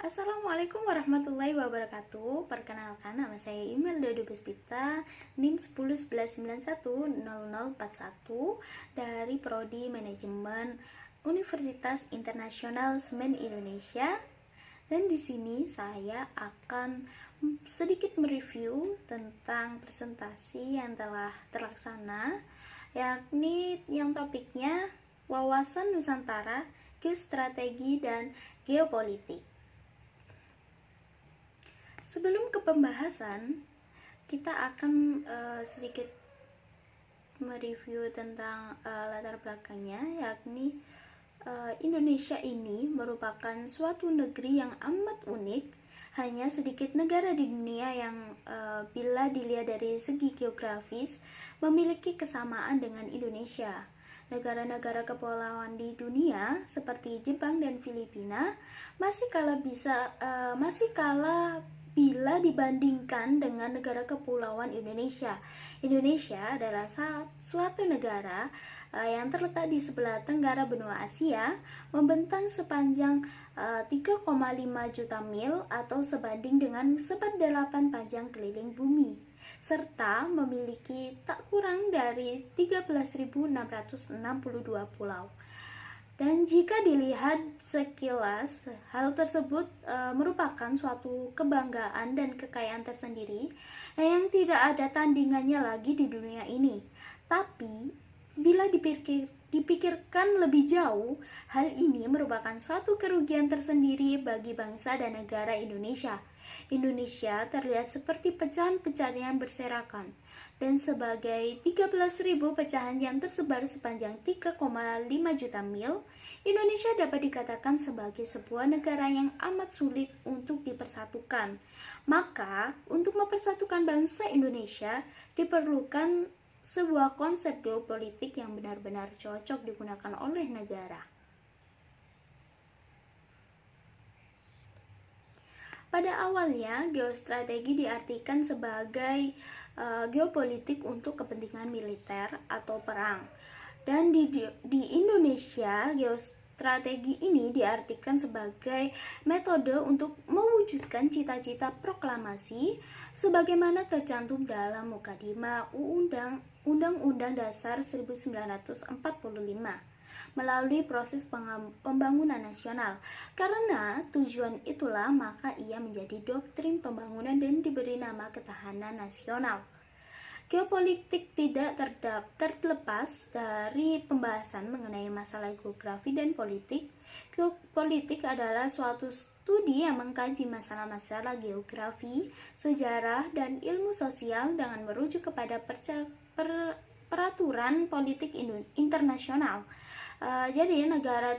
Assalamualaikum warahmatullahi wabarakatuh. Perkenalkan, nama saya Imelda Puspita, NIM 1011910041 dari Prodi Manajemen Universitas Internasional Semen Indonesia. Dan di sini saya akan sedikit mereview tentang presentasi yang telah terlaksana, yakni yang topiknya Wawasan Nusantara, Geostrategi dan Geopolitik. Sebelum ke pembahasan, kita akan sedikit mereview tentang latar belakangnya, yakni Indonesia ini merupakan suatu negeri yang amat unik. Hanya sedikit negara di dunia yang bila dilihat dari segi geografis memiliki kesamaan dengan Indonesia. Negara-negara kepulauan di dunia seperti Jepang dan Filipina masih kalah bila dibandingkan dengan negara kepulauan Indonesia. Indonesia adalah suatu negara yang terletak di sebelah tenggara benua Asia, membentang sepanjang 3,5 juta mil atau sebanding dengan 1/8 panjang keliling bumi, serta memiliki tak kurang dari 13.662 pulau. Dan jika dilihat sekilas, hal tersebut merupakan suatu kebanggaan dan kekayaan tersendiri yang tidak ada tandingannya lagi di dunia ini. Tapi, bila dipikirkan lebih jauh, hal ini merupakan suatu kerugian tersendiri bagi bangsa dan negara Indonesia. Indonesia terlihat seperti pecahan-pecahan yang berserakan, dan sebagai 13.000 pecahan yang tersebar sepanjang 3,5 juta mil, Indonesia dapat dikatakan sebagai sebuah negara yang amat sulit untuk dipersatukan. Maka, untuk mempersatukan bangsa Indonesia, diperlukan sebuah konsep geopolitik yang benar-benar cocok digunakan oleh negara. Pada awalnya, geostrategi diartikan sebagai geopolitik untuk kepentingan militer atau perang. Dan di Indonesia, geostrategi ini diartikan sebagai metode untuk mewujudkan cita-cita proklamasi sebagaimana tercantum dalam Mukadimah Undang-Undang Dasar 1945 melalui proses pembangunan nasional. Karena tujuan itulah maka ia menjadi doktrin pembangunan dan diberi nama ketahanan nasional. Geopolitik tidak terlepas dari pembahasan mengenai masalah geografi dan politik. Geopolitik adalah suatu studi yang mengkaji masalah-masalah geografi, sejarah, dan ilmu sosial dengan merujuk kepada peraturan politik internasional. Jadi negara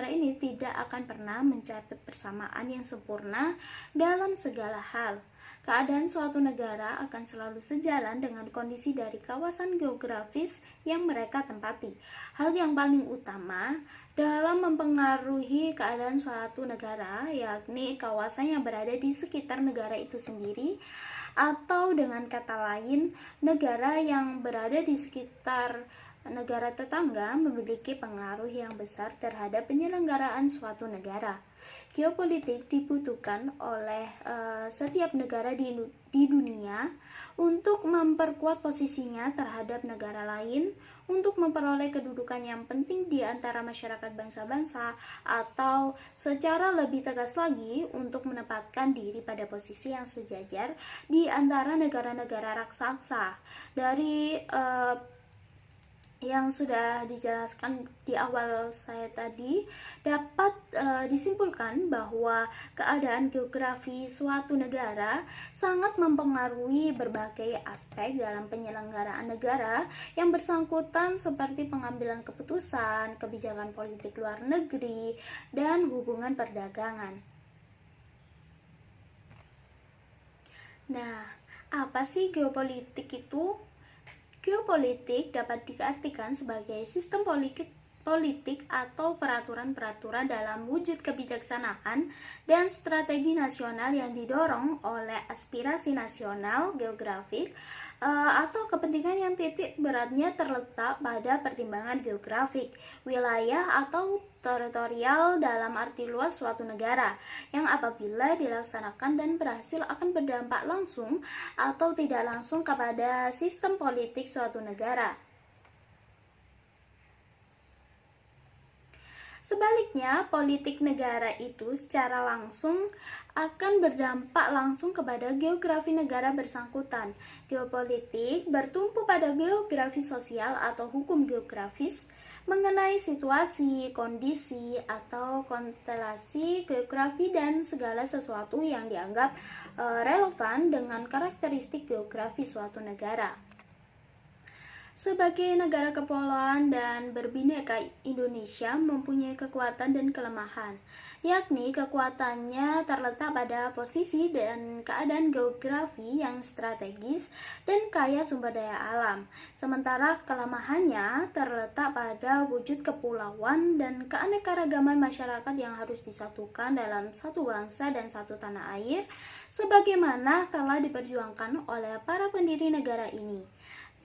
ini tidak akan pernah mencapai persamaan yang sempurna dalam segala hal. Keadaan suatu negara akan selalu sejalan dengan kondisi dari kawasan geografis yang mereka tempati. Hal yang paling utama dalam mempengaruhi keadaan suatu negara yakni kawasan yang berada di sekitar negara itu sendiri, atau dengan kata lain, negara yang berada di sekitar negara tetangga memiliki pengaruh yang besar terhadap penyelenggaraan suatu negara. Geopolitik dibutuhkan oleh setiap negara di dunia untuk memperkuat posisinya terhadap negara lain, untuk memperoleh kedudukan yang penting di antara masyarakat bangsa-bangsa, atau secara lebih tegas lagi untuk menempatkan diri pada posisi yang sejajar di antara negara-negara raksasa. Dari yang sudah dijelaskan di awal saya tadi, dapat disimpulkan bahwa keadaan geografi suatu negara sangat mempengaruhi berbagai aspek dalam penyelenggaraan negara yang bersangkutan seperti pengambilan keputusan, kebijakan politik luar negeri, dan hubungan perdagangan. Nah, apa sih geopolitik itu? Geopolitik dapat diartikan sebagai sistem politik atau peraturan-peraturan dalam wujud kebijaksanaan dan strategi nasional yang didorong oleh aspirasi nasional, geografik, atau kepentingan yang titik beratnya terletak pada pertimbangan geografik, wilayah atau teritorial dalam arti luas suatu negara, yang apabila dilaksanakan dan berhasil akan berdampak langsung atau tidak langsung kepada sistem politik suatu negara. Sebaliknya, politik negara itu secara langsung akan berdampak langsung kepada geografi negara bersangkutan. Geopolitik bertumpu pada geografi sosial atau hukum geografis mengenai situasi, kondisi, atau konstelasi geografi dan segala sesuatu yang dianggap relevan dengan karakteristik geografi suatu negara. Sebagai negara kepulauan dan berbineka, Indonesia mempunyai kekuatan dan kelemahan, yakni kekuatannya terletak pada posisi dan keadaan geografi yang strategis dan kaya sumber daya alam, sementara kelemahannya terletak pada wujud kepulauan dan keanekaragaman masyarakat yang harus disatukan dalam satu bangsa dan satu tanah air, sebagaimana telah diperjuangkan oleh para pendiri negara ini.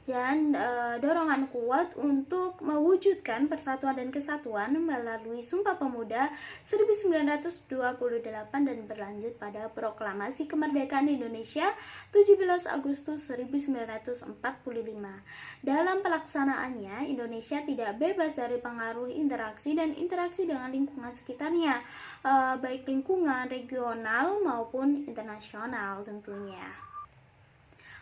Dan dorongan kuat untuk mewujudkan persatuan dan kesatuan melalui Sumpah Pemuda 1928 dan berlanjut pada Proklamasi Kemerdekaan Indonesia 17 Agustus 1945. Dalam pelaksanaannya, Indonesia tidak bebas dari pengaruh interaksi dan interaksi dengan lingkungan sekitarnya, baik lingkungan regional maupun internasional tentunya.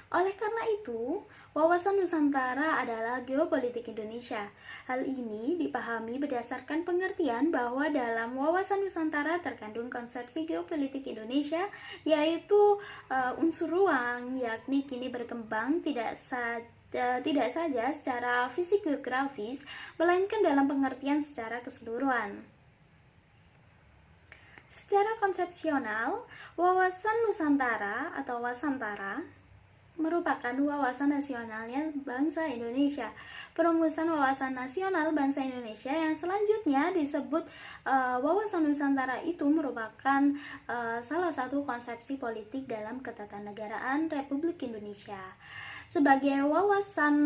Oleh karena itu, wawasan Nusantara adalah geopolitik Indonesia. Hal ini dipahami berdasarkan pengertian bahwa dalam wawasan Nusantara terkandung konsepsi geopolitik Indonesia, yaitu unsur ruang, yakni kini berkembang tidak saja secara fisik geografis, melainkan dalam pengertian secara keseluruhan. Secara konsepsional, wawasan Nusantara atau Wasantara merupakan wawasan nasionalnya bangsa Indonesia. Perumusan wawasan nasional bangsa Indonesia yang selanjutnya disebut wawasan Nusantara itu merupakan salah satu konsepsi politik dalam ketatanegaraan Republik Indonesia. Sebagai wawasan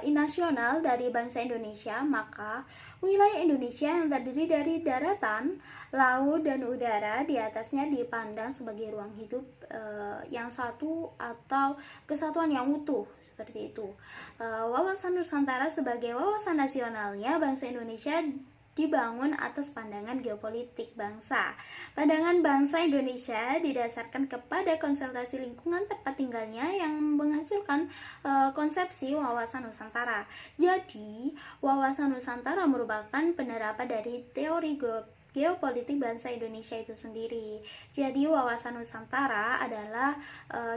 nasional dari bangsa Indonesia, maka wilayah Indonesia yang terdiri dari daratan, laut, dan udara di atasnya dipandang sebagai ruang hidup yang satu atau kesatuan yang utuh, seperti itu. Wawasan Nusantara sebagai wawasan nasionalnya bangsa Indonesia dibangun atas pandangan geopolitik bangsa. Pandangan bangsa Indonesia didasarkan kepada konsultasi lingkungan tempat tinggalnya yang menghasilkan konsepsi wawasan Nusantara. Jadi, wawasan Nusantara merupakan penerapan dari teori geopolitik bangsa Indonesia itu sendiri. Jadi wawasan Nusantara adalah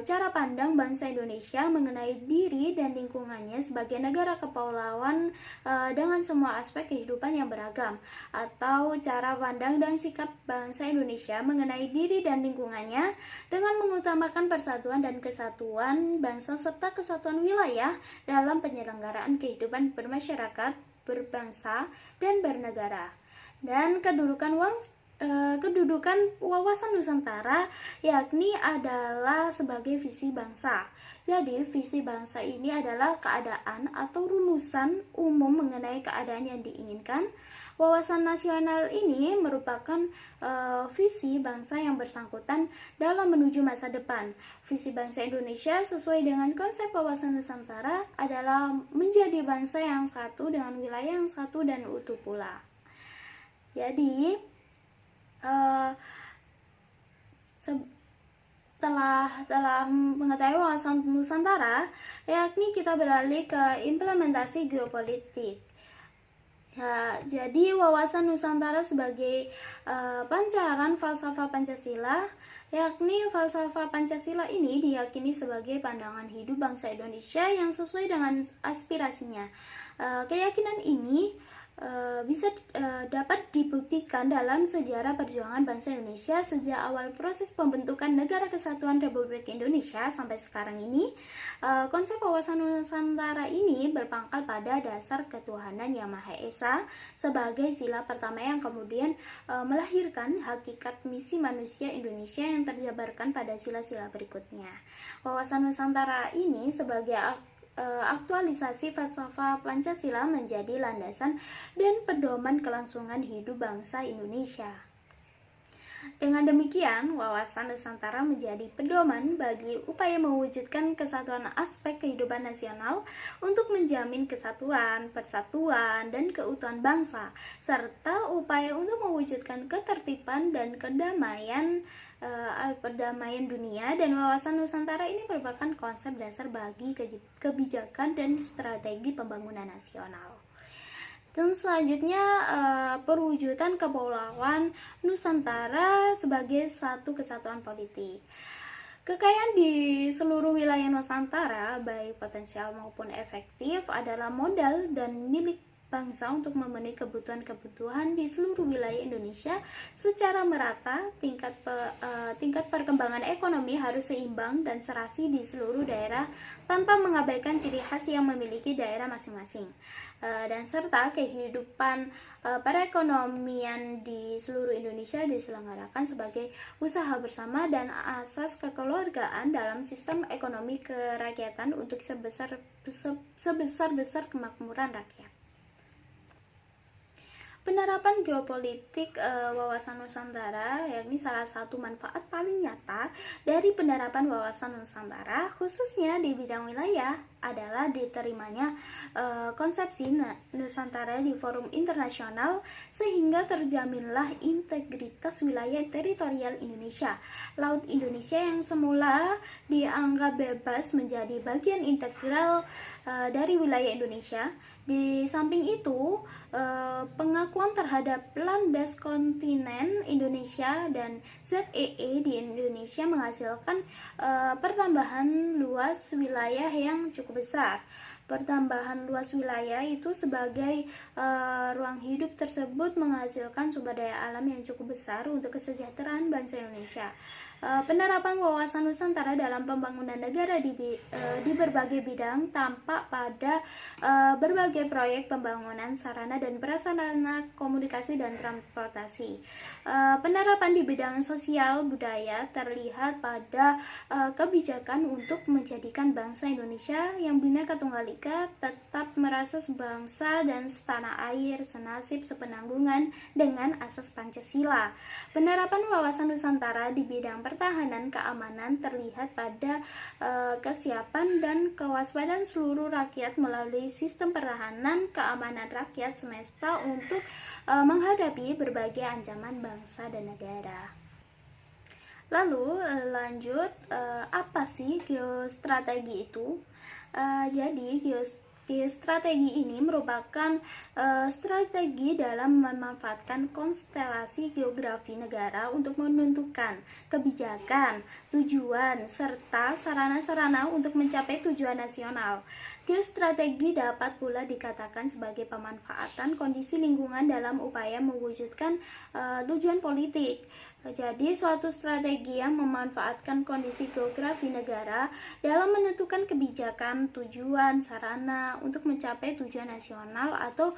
cara pandang bangsa Indonesia mengenai diri dan lingkungannya sebagai negara kepulauan dengan semua aspek kehidupan yang beragam, atau cara pandang dan sikap bangsa Indonesia mengenai diri dan lingkungannya dengan mengutamakan persatuan dan kesatuan bangsa serta kesatuan wilayah dalam penyelenggaraan kehidupan bermasyarakat, berbangsa, dan bernegara. Dan kedudukan wawasan Nusantara yakni adalah sebagai visi bangsa. Jadi visi bangsa ini adalah keadaan atau rumusan umum mengenai keadaan yang diinginkan. Wawasan nasional ini merupakan visi bangsa yang bersangkutan dalam menuju masa depan. Visi bangsa Indonesia sesuai dengan konsep wawasan Nusantara adalah menjadi bangsa yang satu dengan wilayah yang satu dan utuh pula. Jadi, setelah mengetahui wawasan Nusantara, yakni kita beralih ke implementasi geopolitik. Ya, jadi wawasan Nusantara sebagai pancaran falsafah Pancasila, yakni falsafah Pancasila ini diyakini sebagai pandangan hidup bangsa Indonesia yang sesuai dengan aspirasinya. Keyakinan ini dapat dibuktikan dalam sejarah perjuangan bangsa Indonesia sejak awal proses pembentukan Negara Kesatuan Republik Indonesia sampai sekarang ini. Konsep wawasan Nusantara ini berpangkal pada dasar ketuhanan Yang Maha Esa sebagai sila pertama yang kemudian melahirkan hakikat misi manusia Indonesia yang terjabarkan pada sila-sila berikutnya. Wawasan Nusantara ini sebagai aktualisasi falsafah Pancasila menjadi landasan dan pedoman kelangsungan hidup bangsa Indonesia. Dengan demikian, wawasan Nusantara menjadi pedoman bagi upaya mewujudkan kesatuan aspek kehidupan nasional untuk menjamin kesatuan, persatuan, dan keutuhan bangsa, serta upaya untuk mewujudkan ketertiban dan perdamaian dunia. Dan wawasan Nusantara ini merupakan konsep dasar bagi kebijakan dan strategi pembangunan nasional. Dan selanjutnya perwujudan kepulauan Nusantara sebagai satu kesatuan politik. Kekayaan di seluruh wilayah Nusantara, baik potensial maupun efektif, adalah modal dan milik bangsa untuk memenuhi kebutuhan-kebutuhan di seluruh wilayah Indonesia secara merata. Tingkat perkembangan ekonomi harus seimbang dan serasi di seluruh daerah tanpa mengabaikan ciri khas yang memiliki daerah masing-masing. Dan serta kehidupan perekonomian di seluruh Indonesia diselenggarakan sebagai usaha bersama dan asas kekeluargaan dalam sistem ekonomi kerakyatan untuk sebesar-besar kemakmuran rakyat. Penerapan geopolitik wawasan Nusantara, yakni salah satu manfaat paling nyata dari penerapan wawasan Nusantara, khususnya di bidang wilayah, adalah diterimanya konsepsi Nusantara di forum internasional, sehingga terjaminlah integritas wilayah teritorial Indonesia. Laut Indonesia yang semula dianggap bebas menjadi bagian integral dari wilayah Indonesia. Di samping itu, pengakuan terhadap landas kontinen Indonesia dan ZEE di Indonesia menghasilkan pertambahan luas wilayah yang cukup besar. Pertambahan luas wilayah itu sebagai ruang hidup tersebut menghasilkan sumber daya alam yang cukup besar untuk kesejahteraan bangsa Indonesia. Penerapan wawasan Nusantara dalam pembangunan negara di berbagai bidang tampak pada berbagai proyek pembangunan sarana dan prasarana komunikasi dan transportasi. Penerapan di bidang sosial budaya terlihat pada kebijakan untuk menjadikan bangsa Indonesia yang Bhinneka Tunggal Ika tetap merasa sebangsa dan setanah air, senasib, sepenanggungan dengan asas Pancasila. Penerapan wawasan Nusantara di bidang pertahanan keamanan terlihat pada kesiapan dan kewaspadaan seluruh rakyat melalui sistem pertahanan keamanan rakyat semesta untuk menghadapi berbagai ancaman bangsa dan negara. Lalu lanjut, apa sih geostrategi itu? Jadi geostrategi ini merupakan strategi dalam memanfaatkan konstelasi geografi negara untuk menentukan kebijakan, tujuan, serta sarana-sarana untuk mencapai tujuan nasional. Geostrategi dapat pula dikatakan sebagai pemanfaatan kondisi lingkungan dalam upaya mewujudkan tujuan politik. Jadi, suatu strategi yang memanfaatkan kondisi geografi negara dalam menentukan kebijakan, tujuan, sarana untuk mencapai tujuan nasional atau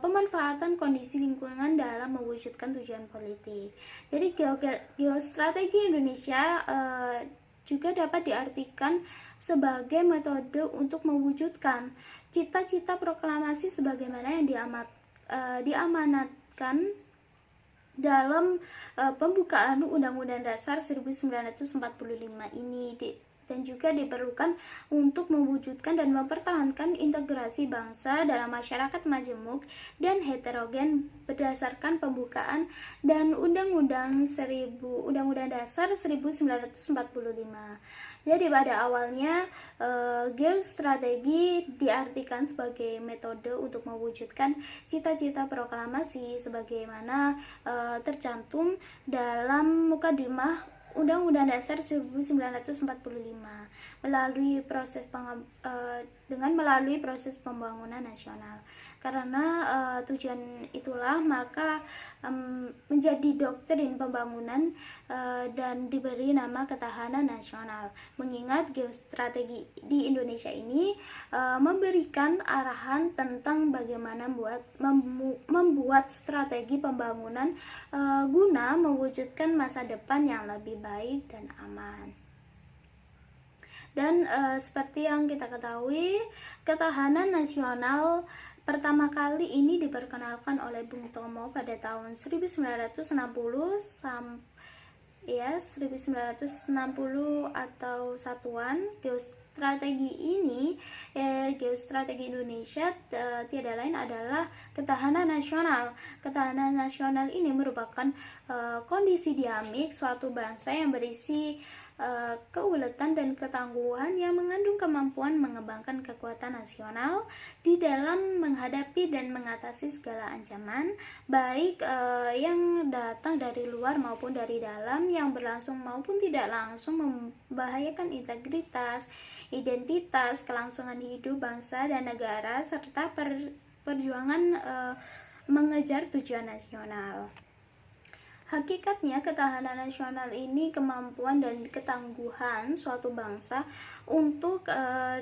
pemanfaatan kondisi lingkungan dalam mewujudkan tujuan politik. Jadi, geostrategi Indonesia juga dapat diartikan sebagai metode untuk mewujudkan cita-cita proklamasi sebagaimana yang diamanatkan dalam pembukaan Undang-Undang Dasar 1945 ini, dan juga diperlukan untuk mewujudkan dan mempertahankan integrasi bangsa dalam masyarakat majemuk dan heterogen berdasarkan pembukaan dan Undang-Undang Dasar 1945. Jadi pada awalnya geostrategi diartikan sebagai metode untuk mewujudkan cita-cita proklamasi sebagaimana tercantum dalam mukadimah Undang-Undang Dasar 1945 melalui proses dengan melalui proses pembangunan nasional. Karena tujuan itulah maka menjadi doktrin pembangunan dan diberi nama ketahanan nasional. Mengingat geostrategi di Indonesia ini memberikan arahan tentang bagaimana membuat strategi pembangunan guna mewujudkan masa depan yang lebih baik dan aman. Dan seperti yang kita ketahui, ketahanan nasional pertama kali ini diperkenalkan oleh Bung Tomo pada tahun 1960 atau satuan geostrategi ini. Geostrategi Indonesia tiada lain adalah ketahanan nasional. Ketahanan nasional ini merupakan kondisi dinamik suatu bangsa yang berisi keuletan dan ketangguhan yang mengandung kemampuan mengembangkan kekuatan nasional di dalam menghadapi dan mengatasi segala ancaman, baik yang datang dari luar maupun dari dalam, yang berlangsung maupun tidak langsung membahayakan integritas, identitas, kelangsungan hidup bangsa dan negara, serta perjuangan mengejar tujuan nasional. Hakikatnya, ketahanan nasional ini kemampuan dan ketangguhan suatu bangsa untuk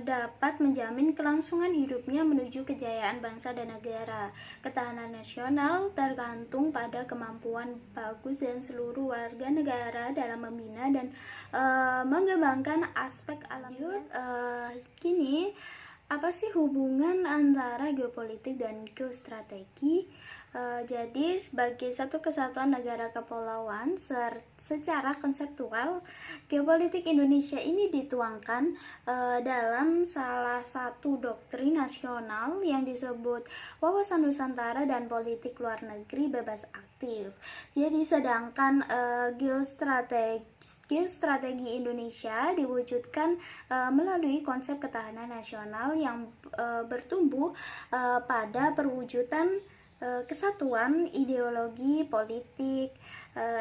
dapat menjamin kelangsungan hidupnya menuju kejayaan bangsa dan negara. Ketahanan nasional tergantung pada kemampuan bagus dan seluruh warga negara dalam membina dan mengembangkan aspek alam. Kini, apa sih hubungan antara geopolitik dan geostrategi? Jadi sebagai satu kesatuan negara kepulauan secara konseptual, geopolitik Indonesia ini dituangkan dalam salah satu doktrin nasional yang disebut wawasan Nusantara dan politik luar negeri bebas aktif. Jadi sedangkan geostrategi Indonesia diwujudkan melalui konsep ketahanan nasional yang bertumbuh pada perwujudan kesatuan ideologi, politik,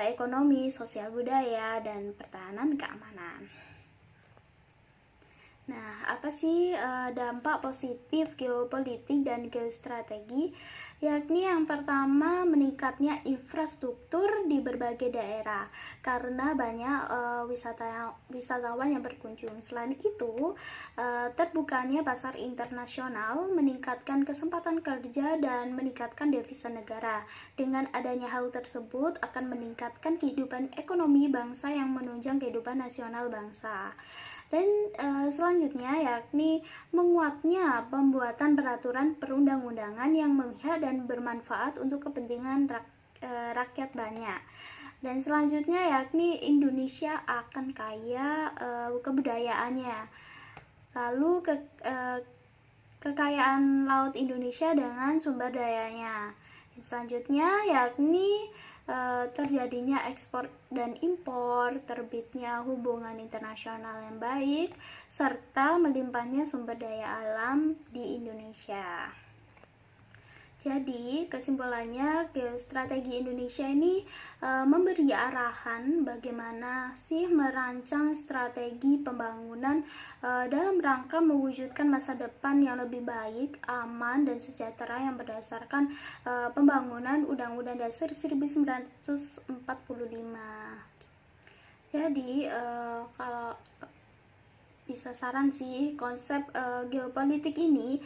ekonomi, sosial budaya, dan pertahanan keamanan. Nah, apa sih dampak positif geopolitik dan geostrategi? Yakni yang pertama, meningkatnya infrastruktur di berbagai daerah karena banyak wisatawan yang berkunjung. Selain itu, terbukanya pasar internasional meningkatkan kesempatan kerja dan meningkatkan devisa negara. Dengan adanya hal tersebut akan meningkatkan kehidupan ekonomi bangsa yang menunjang kehidupan nasional bangsa. Dan selanjutnya yakni menguatnya pembuatan peraturan perundang-undangan yang memihak dan bermanfaat untuk kepentingan rakyat banyak. Dan selanjutnya yakni Indonesia akan kaya kebudayaannya. Lalu kekayaan laut Indonesia dengan sumber dayanya. Dan selanjutnya yakni terjadinya ekspor dan impor, terbitnya hubungan internasional yang baik, serta melimpahnya sumber daya alam di Indonesia. Jadi kesimpulannya, geostrategi Indonesia ini memberi arahan bagaimana sih merancang strategi pembangunan dalam rangka mewujudkan masa depan yang lebih baik, aman, dan sejahtera yang berdasarkan pembangunan Undang-Undang Dasar 1945. Jadi kalau bisa saran sih, konsep geopolitik ini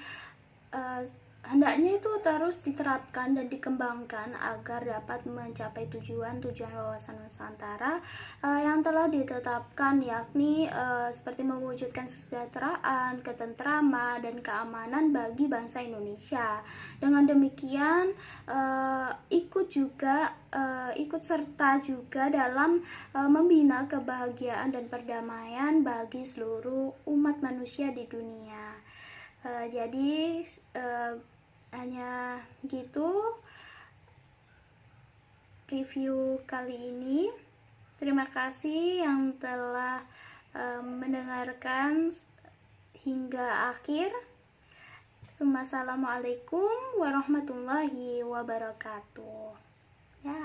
hendaknya itu terus diterapkan dan dikembangkan agar dapat mencapai tujuan wawasan Nusantara yang telah ditetapkan, yakni seperti mewujudkan kesejahteraan, ketentraman, dan keamanan bagi bangsa Indonesia. Dengan demikian ikut serta juga dalam membina kebahagiaan dan perdamaian bagi seluruh umat manusia di dunia. Jadi hanya gitu review kali ini. Terima kasih yang telah mendengarkan hingga akhir. Wassalamualaikum warahmatullahi wabarakatuh. Ya.